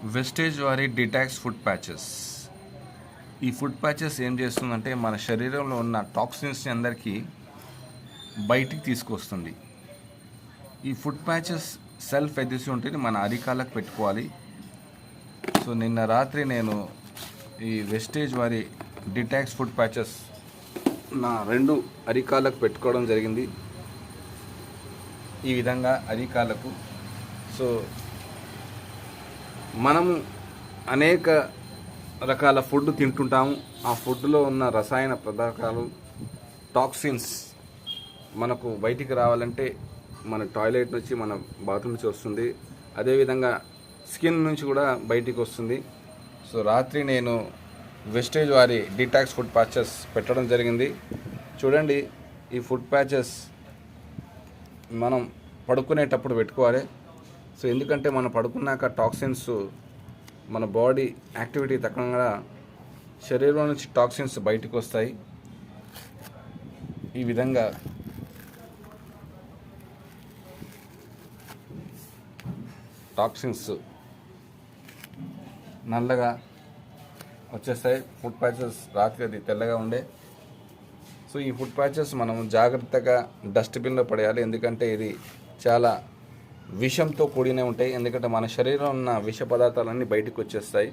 Wastage వారి detox food patches. ఈ food patches ఏం చేస్తుందంటే మన శరీరంలో ఉన్న టాక్సిన్స్ని అందరికీ బయటికి తీసుకొస్తుంది. ఈ ఫుడ్ ప్యాచెస్ సెల్ఫ్ ఎథిసివ్ ఉంటుంది, మన అరికాలకు పెట్టుకోవాలి. సో నిన్న రాత్రి నేను ఈ వెస్టేజ్ వారి డిటాక్స్ ఫుడ్ ప్యాచెస్ నా 2 అరికాలకు పెట్టుకోవడం జరిగింది. ఈ విధంగా అరికాలకు. సో మనము అనేక రకాల ఫుడ్ తింటుంటాము. ఆ ఫుడ్లో ఉన్న రసాయన పదార్థాలు, టాక్సిన్స్ మనకు బయటికి రావాలంటే మన టాయిలెట్ నుంచి, మన బాత్రూమ్ నుంచి వస్తుంది. అదేవిధంగా స్కిన్ నుంచి కూడా బయటికి వస్తుంది. సో రాత్రి నేను వెస్టేజ్ వారి డిటాక్స్ ఫుడ్ ప్యాచెస్ పెట్టడం జరిగింది. చూడండి, ఈ ఫుడ్ ప్యాచెస్ మనం పడుకునేటప్పుడు పెట్టుకోవాలి. సో ఎందుకంటే మనం పడుకున్నాక టాక్సిన్స్, మన బాడీ యాక్టివిటీ తగ్గంగా శరీరం నుంచి టాక్సిన్స్ బయటకు వస్తాయి. ఈ విధంగా టాక్సిన్స్ నల్లగా వచ్చేస్తాయి. ఫుడ్ ప్యాచెస్ రాత్రి అది తెల్లగా ఉండే. సో ఈ ఫుడ్ ప్యాచెస్ మనం జాగ్రత్తగా డస్ట్బిన్లో పడేయాలి. ఎందుకంటే ఇది చాలా విషంతో కూడినే ఉంటాయి. ఎందుకంటే మన శరీరంలో ఉన్న విష పదార్థాలన్నీ బయటకు వచ్చేస్తాయి.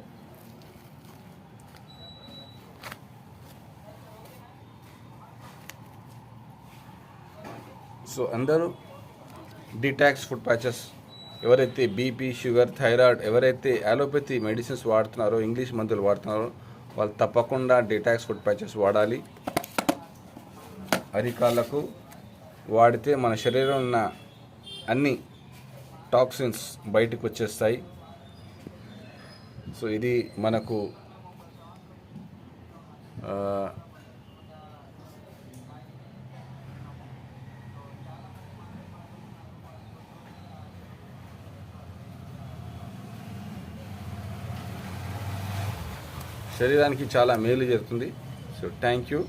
సో అందరూ డిటాక్స్ ఫుడ్ ప్యాచెస్, ఎవరైతే బీపీ, షుగర్, థైరాయిడ్, ఎవరైతే అలోపతి మెడిసిన్స్ వాడుతున్నారో, ఇంగ్లీష్ మందులు వాడుతున్నారో, వాళ్ళు తప్పకుండా డిటాక్స్ ఫుడ్ ప్యాచెస్ వాడాలి. అరికాళ్ళకు వాడితే మన శరీరంలో ఉన్న అన్ని టాక్సిన్స్ బయటకు వచ్చేస్తాయి. సో ఇది మనకు శరీరానికి చాలా మేలు జరుగుతుంది. So thank you.